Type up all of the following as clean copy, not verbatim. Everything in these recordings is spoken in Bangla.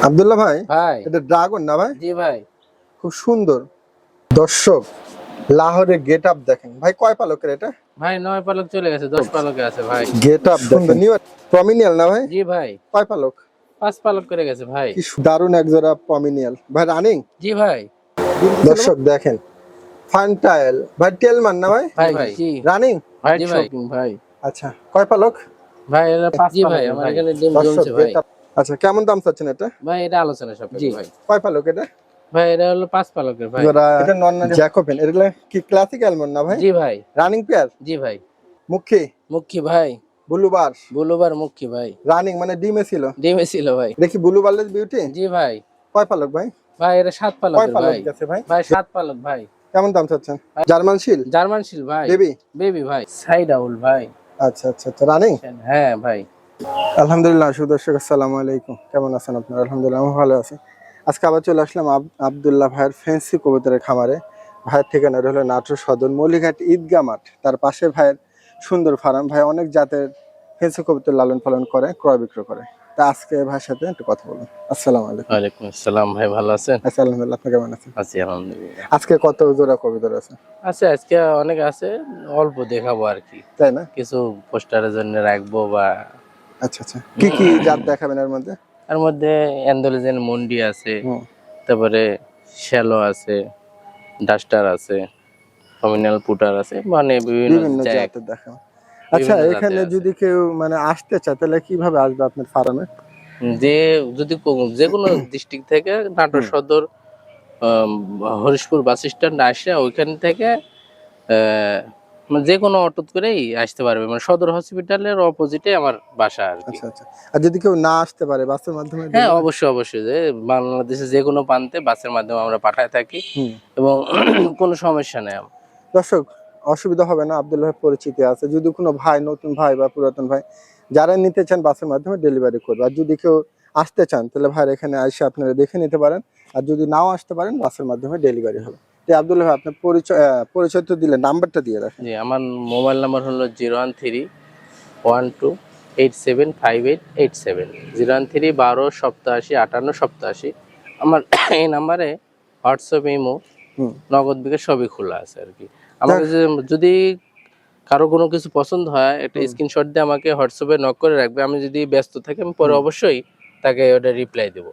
আব্দুল্লাহ ভাই, ভাই এটা ড্রাগন না ভাই? জি ভাই। খুব সুন্দর। দর্শক, লাহোরের গেট আপ দেখেন ভাই, কয় পালকের এটা? ভাই 9 পালক চলে গেছে, 10 পালকে আছে ভাই। গেট আপ সুন্দর, নিউ প্রমিনিয়াল না ভাই? জি ভাই, কয় পালক? 5 পালক করে গেছে ভাই। কি দারুণ এক জোড়া প্রমিনিয়াল ভাই, রানিং। জি ভাই। দর্শক দেখেন, ফান্টাইল ভাই, টেলমান না ভাই? ভাই ভাই জি রানিং। ভাই জি ভাই ভাই। আচ্ছা, কয় পালক? ভাই এটা 5 জি ভাই, আমার এখানে ডিম দর্শক জমছে ভাই। Get up. আচ্ছা, কেমন দাম চাচ্ছেন এটা? ভাই এটা আলোচনা সাপেক্ষে ভাই। কয় পালক এটা? ভাই এটা হলো 5 পালকের ভাই। এটা নন জ্যাকোবিন, এগুলা কি ক্লাসিক অ্যালমন্ড না ভাই? জি ভাই। Running pair? জি ভাই। মুখী মুখী ভাই, বুলুবার বুলুবার মুখী ভাই। রানিং মানে ডিমে ছিল? ডিমে ছিল ভাই। দেখি বুলুবারলেস বিউটি। জি ভাই। কয় পালক ভাই? ভাই এটা 7 কয় পালকের পালক ভাই। গেছে ভাই? ভাই 7 পালক ভাই। কেমন দাম চাচ্ছেন? জার্মান শিল জার্মান শিল ভাই। বেবি? বেবি ভাই। সাইড আউল ভাই। আচ্ছা আচ্ছা আচ্ছা, রানিং। হ্যাঁ ভাই। আলহামদুলিল্লাহ, সুদর্শক আসসালামু আলাইকুম, কেমন আছেন আপনারা? আলহামদুলিল্লাহ আমি ভালো আছি। আজকে আবার চলে আসলাম আব্দুল্লাহ ভাইয়ের ফেন্সি কবুতরের খামারে। ভাইয়ের ঠিকানা হলো নাটোর সদর মৌলিঘাট ঈদগাহ মাঠ, তার পাশে ভাইয়ের সুন্দর ফার্ম। ভাই অনেক জাতের ফেন্সি কবুতর লালন পালন করে, ক্রয় বিক্রয় করে। তা আজকে ভাইয়ের সাথে একটু কথা বলুন। আসসালামু আলাইকুম। ওয়ালাইকুম আসসালাম ভাই, ভালো আছেন? আচ্ছা, আলহামদুলিল্লাহ, আপনি কেমন আছেন? আছি আলহামদুলিল্লাহ। আজকে কত জোড়া কবুতর আছে? আচ্ছা আজকে অনেক আছে, অল্প দেখাবো আর কি, তাই না? কিছু পোস্টারের জন্য রাখবো বা আচ্ছা আচ্ছা, কি কি জাত দেখাবেন এর মধ্যে? এর মধ্যে অ্যান্ডালুজিয়ান মন্ডি আছে, তারপরে শ্যালো আছে, ডাস্টার আছে, কমিউনাল পুটার আছে, মানে বিভিন্ন জাতের দেখাবেন। আচ্ছা, এখানে যদি কেউ মানে আসতে চায় তাহলে কিভাবে আসবে আপনার ফার্মে? যে যদি যে কোনো ডিস্ট্রিক্ট থেকে নাটোর সদর হরিশপুর বাস স্ট্যান্ড আসে, ওইখান থেকে মানে যে কোনো অটো করেই আসতে পারবে, মানে সদর হসপিটালের অপোজিটে আমার বাসা আর কি। আচ্ছা আচ্ছা, আর যদি কেউ না আসতে পারে বাসের মাধ্যমে? হ্যাঁ অবশ্যই অবশ্যই, যে বাংলাদেশে যে কোনো প্রান্তে বাসের মাধ্যমে আমরা পাঠায় থাকি এবং কোনো সমস্যা নেই। দর্শক, অসুবিধা হবে না, আব্দুল্লাহ পরিচিতি আছে। যদি কোনো ভাই, নতুন ভাই বা পুরাতন ভাই যারা নিতে চান বাসের মাধ্যমে ডেলিভারি করবে। আর যদি কেউ আসতে চান তাহলে ভাইয়ের এখানে এসে আপনারা দেখে নিতে পারেন। আর যদি নাও আসতে পারেন বাসের মাধ্যমে ডেলিভারি হবে। তো আব্দুল্লাহ ভাই, আপনার পরিচয় তো দিলে, নাম্বারটা দিয়ে রাখেন। জি, আমার মোবাইল নাম্বার হলো 01312875887, 01312875887। আমার এই নাম্বারে হোয়াটসঅ্যাপ, ইমো, নগদ বিকাশ সবই খোলা আছে আর কি। আমাকে যদি কারো কোনো কিছু পছন্দ হয়, একটা স্ক্রিনশট দিয়ে আমাকে হোয়াটসঅ্যাপে নক করে রাখবে। আমি যদি ব্যস্ত থাকি আমি পরে অবশ্যই তাকে ওটা রিপ্লাই দেবো।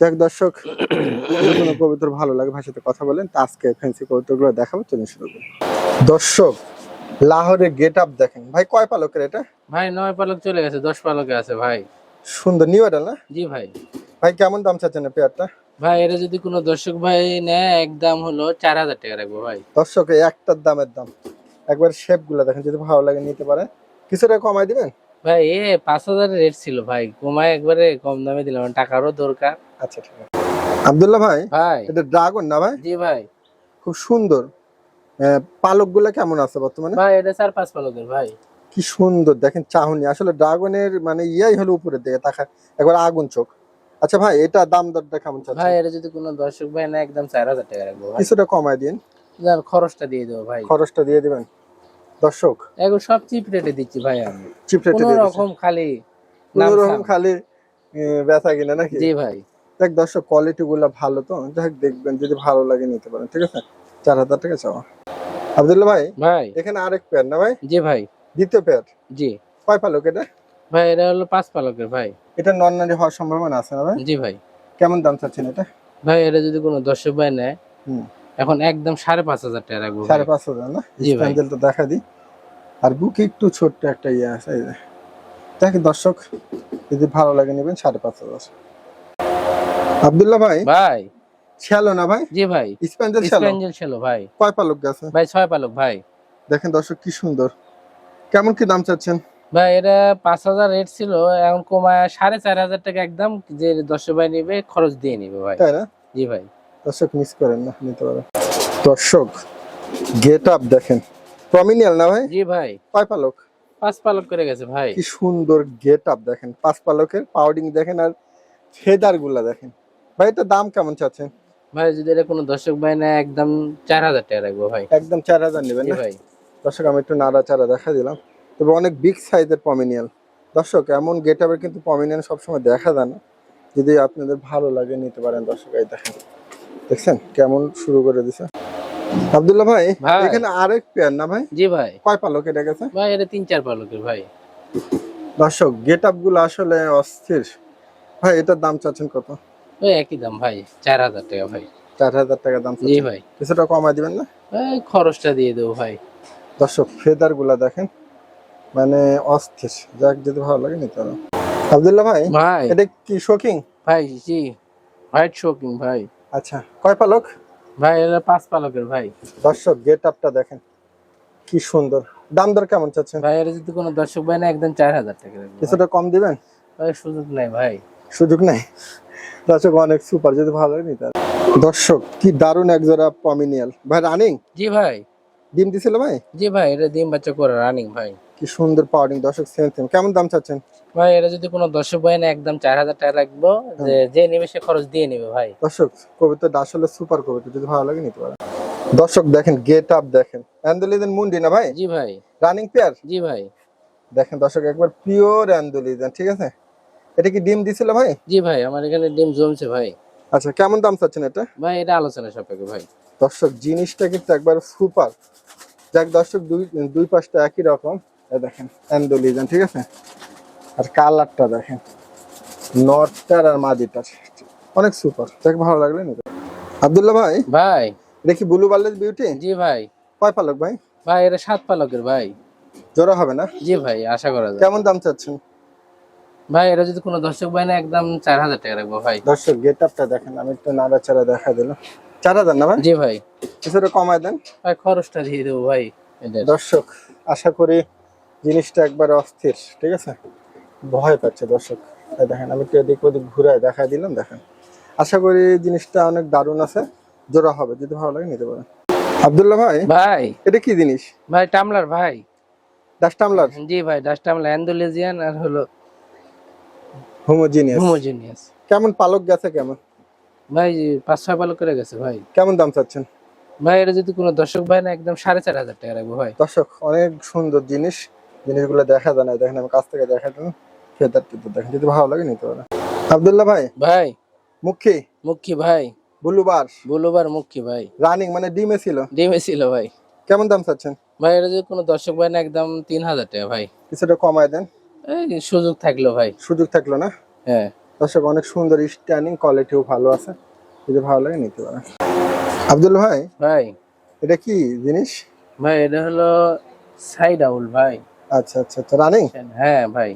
দেখ দর্শক, যদি কোনো কবুতর ভালো লাগে ভাইয়ের সাথে কথা বলেন। তা আজকে ফ্যান্সি কবুতরগুলো দেখাবো, চলুন শুরু করি। দর্শক, লাহোরের গেট আপ দেখেন ভাই, কয় পালকের এটা? ভাই 9 পালক চলে গেছে, 10 পালকে আছে ভাই। সুন্দর, নিউ এডাল না? জি ভাই। ভাই কেমন দাম চাচ্ছেন পেয়ারটা? ভাই এটা যদি কোনো দর্শক ভাই নেয়, একদম হলো 4000 টাকা রাখবো ভাই। দর্শক, একটার দামের দাম, একবার শেপ গুলা দেখেন, যদি ভালো লাগে নিতে পারেন। কিছুটা কমাই দিবেন ভাই? 5000 রেট ছিল ভাই, কমায় একবারে কম দামে দিলাম, টাকারও দরকার। আচ্ছা ঠিক আছে। আব্দুল্লাহ ভাই, ভাই এটা ড্রাগন না ভাই? জি ভাই। খুব সুন্দর। পালক গুলা কেমন আছে বর্তমানে? ভাই এটা 4-5 পালকের ভাই। কি সুন্দর দেখেন চাহনি, আসলে ড্রাগনের মানে ইয়াই হলো উপরের দিকে তাকা, একবার আগুন চোখ। আচ্ছা ভাই, এটা দাম দরটা কেমন চাচ্ছেন? ভাই এটা যদি কোনো দর্শক ভাই নেয়, একদম 4000 টাকা রাখবো ভাই। কিছুটা কমাই দিন। যার খরচটা দিয়ে দেবো ভাই। খরচটা দিয়ে দিবেন। দর্শক, এগুলো সব চিপ রেটে দিচ্ছি ভাই আমি। চিপ রেটে কোনো দিয়ে দিচ্ছেন? রকম খালি কোনো রকম খালি বেচা কিনা নাকি? জি ভাই। দেখ দর্শক, কোয়ালিটি গুলা ভালো, তো দেখ দেখবেন, যদি ভালো লাগে নিতে পারেন। ঠিক আছে, 4000 টাকা চাওয়া। আব্দুল্লাহ ভাই, ভাই এখানে আরেক পেয়ার না ভাই? জি ভাই। দ্বিতীয় পেয়ার? জি। কয় পালক এটা? ভাই এটা হলো 5 পালকের ভাই। এটা নন নারী হওয়ার সম্ভাবনা আছে না ভাই? জি ভাই। কেমন দাম চাচ্ছেন এটা? ভাই এটা যদি কোনো দর্শক ভাই নেয়, এখন একদম 5500 টাকা রাখবো। 5500 না? জি ভাই। স্প্যান্ডেলটা দেখা দিই। আর বুকে একটু ছোট্ট একটা ইয়ে আছে, এই যে দেখেন দর্শক, যদি ভালো লাগে নেবেন 5500। আব্দুল্লাহ ভাই, ভাই শ্যালো না ভাই? জি ভাই। স্প্যান্ডেল স্প্যান্ডেল ছিল ভাই। কয় পালক গেছে? ভাই 6 পালক ভাই। দেখেন দর্শক, কি সুন্দর। কেমন কি দাম চাচ্ছেন? ভাই এটা 5000 রেট ছিল, এখন কমায় 4500 টাকা একদম, যে দর্শক ভাই নিবে খরচ দিয়ে নিবে ভাই। তাই না? জি ভাই। দর্শক মিস করেন না, নিতে পারেন। দর্শক, গেট আপ দেখেন, প্রমিনিয়াল না ভাই? জি ভাই। কয় পালক? 5 পালক করে গেছে ভাই। কি সুন্দর গেট আপ দেখেন, 5 পালকের পাউডিং দেখেন, আর ফেদার গুলা দেখেন। ভাই এটা দাম কেমন চাচ্ছেন? ভাই যদি এটা কোনো দর্শক ভাই নেয়, একদম 4000 টাকা রাখবো ভাই। একদম 4000 নেবেন জি না? ভাই। দর্শক, আমি একটু নাড়াচাড়া দেখা দিলাম, তবে অনেক বিগ সাইজের পমিনিয়াল। দর্শক, এমন গেট আপের কিন্তু পমিনিয়াল সবসময় দেখা যায় না। যদি আপনাদের ভালো লাগে নিতে পারেন দর্শক। এই দেখেন, দেখছেন কেমন শুরু করে দিছে আব্দুল্লাহ ভাই। ভাই। এখানে আরেক পেয়ার না ভাই? জি ভাই। কয় পালক এটা গেছে? ভাই এটা 3-4 পালকের ভাই। দর্শক গেট আপ গুলো আসলে অস্থির ভাই। এটার দাম চাচ্ছেন কত? ওই একই দাম ভাই, 4000 টাকা ভাই। 4000 টাকা দাম জি চাচ্ছেন? ভাই। কিছুটা কমায় দিবেন না? এই খরচটা দিয়ে দেবো ভাই। দর্শক ফেদার গুলা দেখেন, মানে অস্থির। যাক, যদি ভালো লাগে নিতে পারেন। আব্দুল্লাহ ভাই, ভাই। এটা কি শোকিং? ভাই জি, হোয়াইট শোকিং ভাই। আচ্ছা, কয় পালক? ভাই এটা 5 পালকের ভাই। দর্শক গেট আপটা দেখেন কি সুন্দর। দাম দর কেমন চাচ্ছেন? ভাই এটা যদি কোনো দর্শক ভাই না একদম 4000 টাকা রাখবো ভাই। কিছুটা কম দিবেন? ভাই সুযোগ নাই ভাই। সুযোগ নাই? দর্শক অনেক সুপার, যদি ভালো লাগে নিতে পারেন। দর্শক কি দারুণ এক জোড়া পমিনিয়াল ভাই, রানিং। জি ভাই। ডিম দিছিল ভাই? জি ভাই, এটা ডিম বাচ্চা করে রানিং ভাই। কি সুন্দর পাউডিং। দর্শক সেম সেম, কেমন দাম চাচ্ছেন? ভাই এটা যদি কোনো দর্শক ভাই না একদম 4000 টাকা রাখবো, যে নিবে সে খরচ দিয়ে নিবে ভাই। দর্শক কবিতাটা আসলে সুপার কবিতা, যদি ভালো লাগে নিতে পারেন। দর্শক দেখেন গেট আপ দেখেন, অ্যান্ডোলিজেন মুন্ডি না ভাই? জি ভাই। Running pair. জি ভাই। দেখেন দর্শক একবার পিওর অ্যান্ডোলিজেন, ঠিক আছে। এটা কি ডিম দিছিল ভাই? জি ভাই, আমার এখানে ডিম জমছে ভাই। আচ্ছা, কেমন দাম চাচ্ছেন এটা? ভাই এটা আলোচনা সাপেক্ষে ভাই। দর্শক জিনিসটা কিন্তু একবার সুপার। যাক দর্শক, দুই পাশটা একই রকম। এই দেখেন অ্যান্ডোলিজেন, ঠিক আছে। আর কালারটা দেখেন, নটটার আর মাদিটার অনেক সুপার। যাক, ভালো লাগলে নিতে। আব্দুল্লাহ ভাই, ভাই। দেখি ব্লু বার্লেস বিউটি। জি ভাই। কয় পালক ভাই? ভাই এটা 7 পালকের ভাই। জোড়া হবে না? জি ভাই, আশা করা যায়। কেমন দাম চাচ্ছেন? ভাই এটা যদি কোনো দর্শক ভাই না একদম 4000 টাকা রাখবো ভাই। দর্শক গেট আপটা দেখেন, আমি একটু নাড়াচাড়া দেখা দিলাম। 4000 না ভাই? জি ভাই। কিছুটা কমায় দেন। ভাই খরচটা দিয়ে দেবো ভাই এদের। দর্শক আশা করি জিনিসটা একবার অস্থির, ঠিক আছে। ভয় পাচ্ছে দর্শক। এই দেখেন, আমি একটু এদিক ওদিক ঘুরায় দেখা দিলাম, দেখেন। আশা করি জিনিসটা অনেক দারুণ আছে, জোড়া হবে। যদি ভালো লাগে নিতে পারেন। আব্দুল্লাহ ভাই, ভাই। এটা কি জিনিস? ভাই টামলার ভাই। ডাস্ট টামলার? জি ভাই, ডাস্ট টামলার অ্যান্ডোলেজিয়ান আর হলো হোমোজিনিয়াস। হোমোজেনিয়াস। কেমন পালক গেছে কেমন? ভাই 5-6 পালক করে গেছে ভাই। কেমন দাম চাচ্ছেন? ভাই এটা যদি কোনো দর্শক ভাই না একদম 4500 টাকা রাখবো ভাই। দর্শক অনেক সুন্দর জিনিস, জিনিসগুলো দেখা যায় না। দেখেন আমি কাছ থেকে দেখা দিলাম, ফেদার টেদার দেখেন। যদি ভালো লাগে নিতে পারেন। আব্দুল্লাহ ভাই, ভাই মুখী মুখী ভাই। বুলুবার বুলুবার মুখী ভাই। রানিং, মানে ডিমে ছিল। ডিমে ছিল ভাই। কেমন দাম চাচ্ছেন? ভাই এটা যদি কোনো দর্শক ভাই না একদম 3000 টাকা ভাই। কিছুটা কমায় দেন। এই সুযোগ থাকলো ভাই। সুযোগ থাকলো না? হ্যাঁ। দর্শক অনেক সুন্দর স্ট্যান্ডিং, কোয়ালিটিও ভালো আছে। যদি ভালো লাগে নিতে পারেন। আব্দুল ভাই, ভাই। এটা কি জিনিস? ভাই এটা হলো সাইড আউল ভাই। আচ্ছা আচ্ছা আচ্ছা, রানিং। হ্যাঁ ভাই।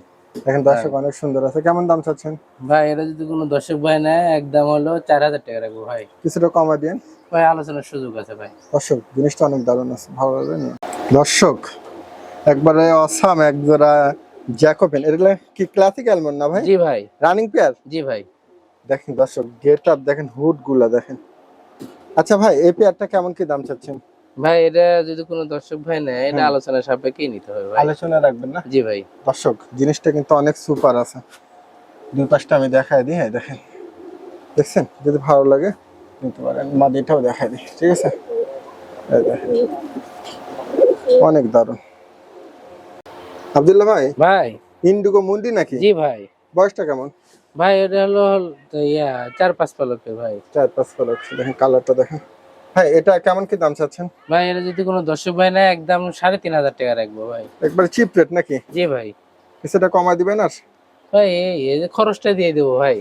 দেখেন দর্শক অনেক সুন্দর আছে। কেমন দাম চাচ্ছেন? ভাই এটা যদি কোনো দর্শক ভাই নেয় একদম হলো 4000 টাকা রাখবো ভাই। কিছুটা কমায় দিন। ভাই আলোচনার সুযোগ আছে ভাই। দর্শক জিনিসটা অনেক দারুণ আছে, ভালো লাগবে নিন। দর্শক একবারে অসাম এক জোড়া জ্যাকোবিন। এটা কি ক্লাসিক অ্যালমন্ড না ভাই? জি ভাই। Running pair. জি ভাই। দেখেন দর্শক গেট আপ দেখেন, হুড গুলা দেখেন। আচ্ছা ভাই, এই পেয়ারটা কেমন কি দাম চাচ্ছেন? ভাই এটা যদি কোনো দর্শক ভাই নেয় এটা আলোচনার সাপেক্ষেই নিতে হবে ভাই। আলোচনা রাখবেন না? জি ভাই। দর্শক জিনিসটা কিন্তু অনেক সুপার আছে। দুই পাশটা আমি দেখাই দিই। হ্যাঁ দেখেন, দেখছেন? যদি ভালো লাগে নিতে পারেন। মাদিটাও দেখাই দিই, ঠিক আছে। এই দেখেন অনেক দারুণ। আব্দুল্লাহ ভাই, ভাই। ইন্ডিগো মুন্ডি নাকি? জি ভাই। বয়সটা কেমন? ভাই এটা হলো 4-5 পালকের ভাই। 4-5 পালক। দেখেন কালারটা দেখেন ভাই। এটা কেমন কি দাম চাচ্ছেন? ভাই এটা যদি কোনো দর্শক ভাই নেয় একদম 3500 টাকা রাখবো ভাই। একবার চিপ রেট নাকি? জি ভাই। কিছুটা কমায় দিবেন আর? ভাই এই যে খরচটা দিয়ে দেবো ভাই।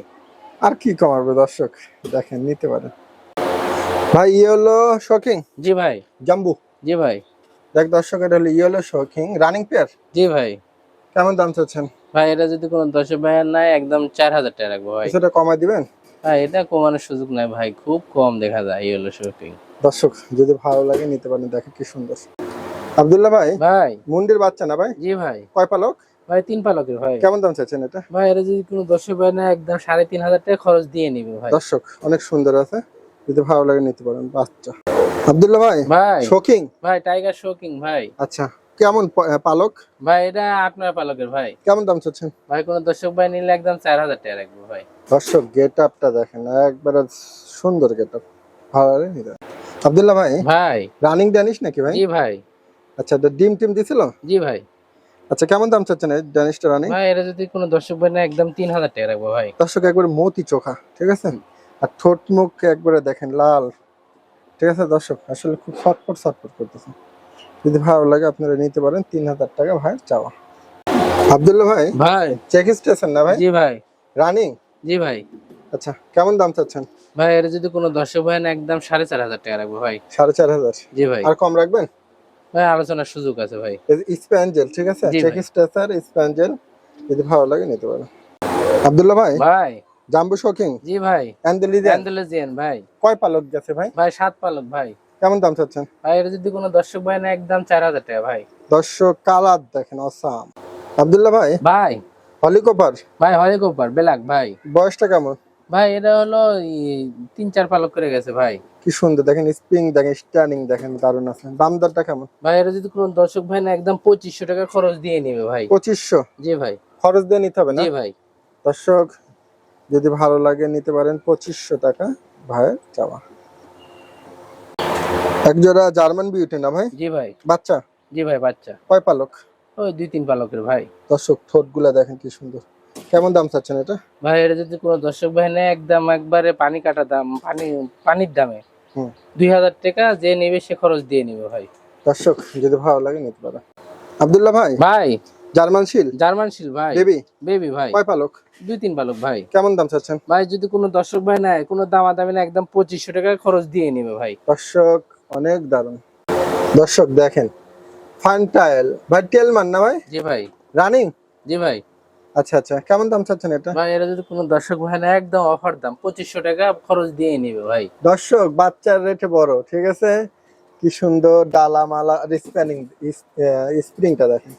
আর কি কমাবে দর্শক, দেখেন নিতে পারেন। ভাই ইয়েলো শোকিং। জি ভাই। জাম্বু। জি ভাই। দেখ দর্শক, এটা হলো ইয়েলো শোকিং রানিং পেয়ার। জি ভাই। কেমন দাম চাচ্ছেন? ভাই এটা যদি কোনো দর্শক ভাই নেয় একদম 4000 টাকা রাখবো ভাই। কিছুটা কমায় দিবেন? ভাই এটা কমানোর সুযোগ নাই ভাই, খুব কম দেখা যায় এই হলো শপিং। দর্শক যদি ভালো লাগে নিতে পারেন। দেখেন কি সুন্দর। আব্দুল্লাহ ভাই, ভাই। মুন্ডির বাচ্চা না ভাই? জি ভাই। কয় পালক? ভাই 3 পালকের ভাই। কেমন দাম চাচ্ছেন এটা? ভাই এটা যদি কোনো দর্শক ভাই নেয় একদম 3500 টাকা খরচ দিয়ে নিবে ভাই। দর্শক অনেক সুন্দর আছে, যদি ভালো লাগে নিতে পারেন বাচ্চা। আব্দুল্লাহ ভাই, ভাই। শোকিং। ভাই টাইগার শোকিং ভাই। আচ্ছা, কেমন পালক? ভাই এটা 8-9 পালকের ভাই। কেমন দাম চাচ্ছেন? ভাই কোনো দর্শক ভাই নিলে একদম 4000 টাকা রাখবো ভাই। দর্শক গেট আপটা দেখেন, একবারে সুন্দর গেট আপ, ভালো লাগে নিতে। আব্দুল্লাহ ভাই, ভাই। রানিং ড্যানিশ নাকি ভাই? জি ভাই। আচ্ছা, তো ডিম টিম দিছিল? জি ভাই। আচ্ছা, কেমন দাম চাচ্ছেন এই ড্যানিশটা রানিং? ভাই এটা যদি কোনো দর্শক ভাই না একদম 3000 টাকা রাখবো ভাই। দর্শক একবারে মতি চোখা, ঠিক আছে, আর ঠোঁট মুখ একবারে দেখেন লাল, ঠিক আছে দর্শক, আসলে খুব ছটফট ছটফট করতেছে। যদি ভালো লাগে আপনারা নিতে পারেন, 3000 টাকা ভাইয়ের চাওয়া। আব্দুল্লাহ ভাই, ভাই চেক স্টেশন না ভাই? জি ভাই। রানিং? জি ভাই। আচ্ছা, কেমন দাম চাচ্ছেন? ভাই এটা যদি কোনো দর্শক ভাই না একদম 4500 টাকা রাখবো ভাই। 4500? জি ভাই। আর কম রাখবেন? ভাই আলোচনার সুযোগ আছে ভাই। স্প্যাঞ্জেল, ঠিক আছে, জি চেক ভাই। স্টেশন স্প্যাঞ্জেল, যদি ভালো লাগে নিতে পারেন। আব্দুল্লাহ ভাই, ভাই জাম্বু শোকিং জি ভাই। অ্যান্ডেলিজেন অ্যান্ডালুসিয়ান ভাই। কয় পালক গেছে ভাই? ভাই 7 পালক ভাই। কেমন দাম চাচ্ছেন? ভাই এটা যদি কোনো দর্শক ভাই না একদম 4000 টাকা ভাই। দর্শক কালার দেখেন অসাম। আব্দুল্লাহ ভাই, ভাই হলিকপার ভাই হলিকপার ব্ল্যাক ভাই। বয়সটা কেমন? ভাই এটা হলো 3-4 পালক করে গেছে ভাই। কি সুন্দর দেখেন, স্প্রিং দেখেন, স্ট্যান্ডিং দেখেন, দারুণ আছে। দাম দরটা কেমন? ভাই এটা যদি কোনো দর্শক ভাই না একদম 2500 টাকা খরচ দিয়ে নেবে ভাই। 2500 জি ভাই। খরচ দিয়ে নিতে হবে না? জি ভাই। দর্শক যদি ভালো লাগে নিতে পারেন, 2500 টাকা ভাইয়ের চাওয়া। এক জোড়া জার্মান বিউটি না ভাই? জি ভাই। বাচ্চা? জি ভাই বাচ্চা। কয় পালক? ওই 2-3 পালকের ভাই। দর্শক ঠোঁট গুলা দেখেন কি সুন্দর। কেমন দাম চাচ্ছেন এটা? ভাই এটা যদি কোনো দর্শক ভাই না একদম একবারে পানি কাটা দাম, পানির দামে হুম 2000 টাকা যে নেবে সে খরচ দিয়ে নেবে ভাই। দর্শক যদি ভালো লাগে নিতে পারেন। আব্দুল্লাহ ভাই, ভাই জার্মান শিল জার্মান শিল ভাই। বেবি বেবি ভাই। কয় পালক? 2-3 পালক ভাই। কেমন দাম চাচ্ছেন? ভাই যদি কোনো দর্শক ভাই নাই কোনো দামাদামি না একদম 2500 টাকা খরচ দিয়ে নেবে ভাই। দর্শক অনেক দারুণ। দর্শক দেখেন ফান্টাইল ভাই, টেলমান না ভাই? জি ভাই। রানিং? জি ভাই। আচ্ছা আচ্ছা, কেমন দাম চাচ্ছেন এটা? ভাই এটা যদি কোনো দর্শক ভাই না একদম অফার দাম 2500 টাকা খরচ দিয়ে নেবে ভাই। দর্শক বাচ্চার রেটে বড়, ঠিক আছে, কি সুন্দর ডালা মালা স্প্যানিং, স্প্রিংটা দেখেন,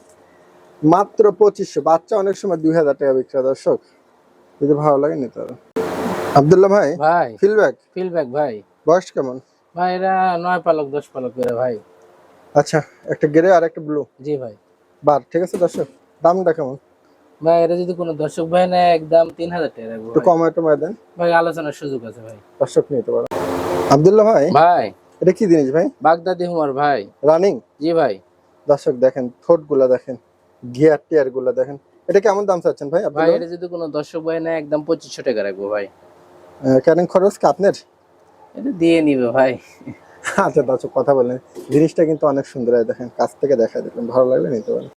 মাত্র 2500। বাচ্চা অনেক সময় 2000 টাকা বিক্রি হয়। দর্শক যদি ভালো লাগে নিতে পারেন। আব্দুল্লাহ ভাই, ভাই ফিলব্যাক ফিলব্যাক ভাই। বয়স কেমন? ভাই এরা 9 পালক 10 পালক করে ভাই। আচ্ছা, একটা গ্রে আর একটা ব্লু জি ভাই। বার, ঠিক আছে দর্শক, দামটা কেমন? ভাই এটা যদি কোনো দর্শক ভাই না একদম 3000 টাকা রাখবো একটু ভাই। কমায় টমায় দেন, ভাই আলোচনার সুযোগ আছে ভাই। দর্শক নিতে পারেন। আব্দুল্লাহ ভাই, ভাই এটা কি জিনিস ভাই? বাগদাদি হুমার ভাই। রানিং? জি ভাই। দর্শক দেখেন ঠোঁট গুলা দেখেন, গিয়ার টিয়ার গুলা দেখেন। এটা কেমন দাম চাচ্ছেন ভাই? ভাই আব্দুল্লাহ এটা যদি কোনো দর্শক ভাই না একদম 2500 টাকা রাখবো ভাই। ক্যারিং খরচ কি আপনার? এটা দিয়ে নিবে ভাই। আচ্ছা দর্শক কথা বলেন, জিনিসটা কিন্তু অনেক সুন্দর, দেখেন কাছ থেকে দেখা দেখবেন, ভালো লাগলে নিতে পারেন।